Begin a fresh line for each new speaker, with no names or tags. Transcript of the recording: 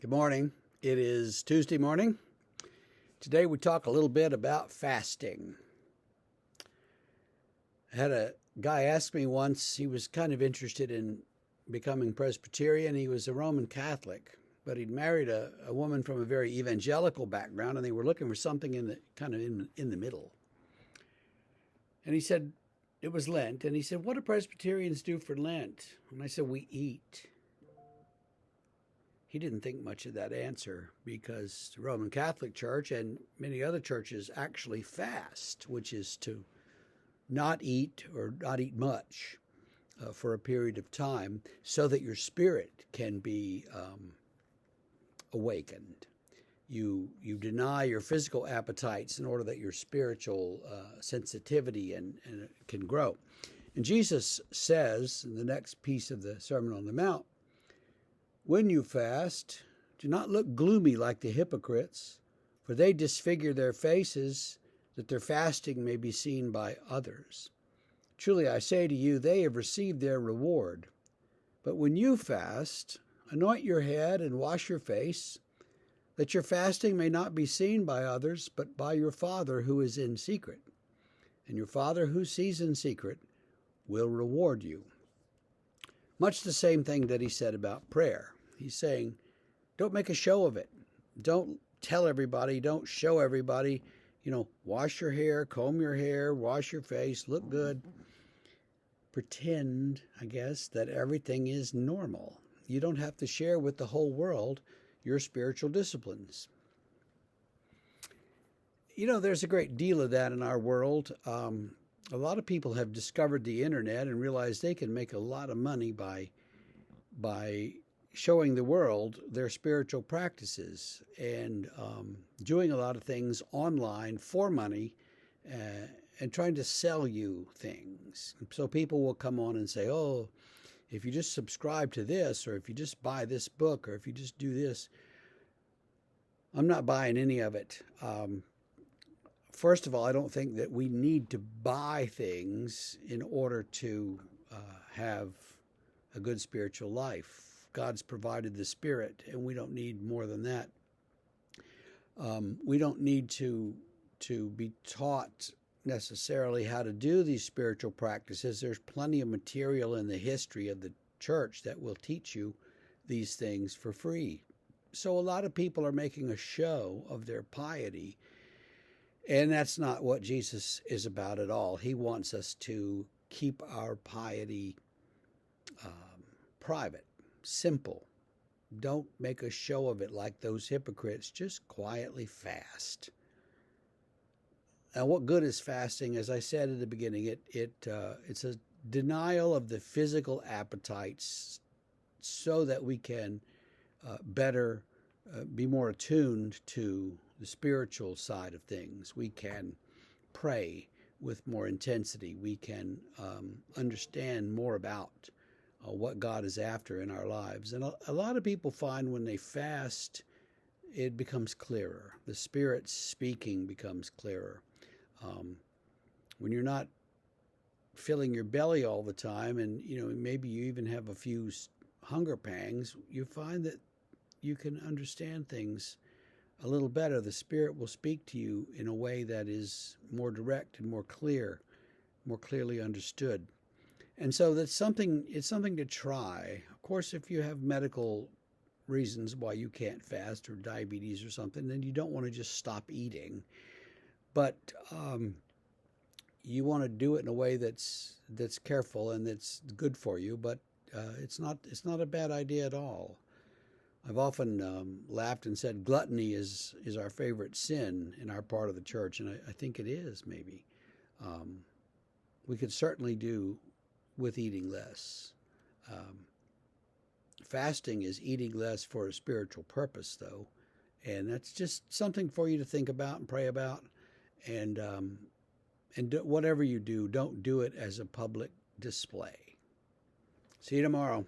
Good morning. It is Tuesday morning. Today we talk a little bit about fasting. I had a guy ask me once, he was kind of interested in becoming Presbyterian. He was a Roman Catholic, but he'd married a woman from a very evangelical background, and they were looking for something in the middle. And he said, it was Lent, and he said, what do Presbyterians do for Lent? And I said, we eat. He didn't think much of that answer because the Roman Catholic Church and many other churches actually fast, which is to not eat or not eat much for a period of time so that your spirit can be awakened. You deny your physical appetites in order that your spiritual sensitivity and can grow. And Jesus says in the next piece of the Sermon on the Mount, when you fast, do not look gloomy like the hypocrites, for they disfigure their faces, that their fasting may be seen by others. Truly I say to you, they have received their reward. But when you fast, anoint your head and wash your face, that your fasting may not be seen by others, but by your Father who is in secret. And your Father who sees in secret will reward you. Much the same thing that he said about prayer. He's saying, don't make a show of it. Don't tell everybody, don't show everybody, wash your hair, comb your hair, wash your face, look good. Pretend, I guess, that everything is normal. You don't have to share with the whole world your spiritual disciplines. There's a great deal of that in our world. A lot of people have discovered the internet and realized they can make a lot of money by showing the world their spiritual practices and doing a lot of things online for money and trying to sell you things. So people will come on and say, oh, if you just subscribe to this, or if you just buy this book, or if you just do this. I'm not buying any of it. First of all, I don't think that we need to buy things in order to have a good spiritual life. God's provided the Spirit, and we don't need more than that. We don't need to be taught necessarily how to do these spiritual practices. There's plenty of material in the history of the church that will teach you these things for free. So a lot of people are making a show of their piety. And that's not what Jesus is about at all. He wants us to keep our piety private, simple. Don't make a show of it like those hypocrites. Just quietly fast. Now, what good is fasting? As I said at the beginning, it's a denial of the physical appetites so that we can better be more attuned to the spiritual side of things. We can pray with more intensity. We can understand more about what God is after in our lives. And a lot of people find when they fast, it becomes clearer. The Spirit speaking becomes clearer. When you're not filling your belly all the time, and maybe you even have a few hunger pangs, you find that you can understand things a little better. The Spirit will speak to you in a way that is more direct and more clear, more clearly understood. And so it's something to try. Of course, if you have medical reasons why you can't fast, or diabetes or something, then you don't want to just stop eating. But you want to do it in a way that's careful and that's good for you. But it's not a bad idea at all. I've often laughed and said gluttony is our favorite sin in our part of the church, and I think it is maybe. We could certainly do with eating less. Fasting is eating less for a spiritual purpose, though, and that's just something for you to think about and pray about. And whatever you do, don't do it as a public display. See you tomorrow.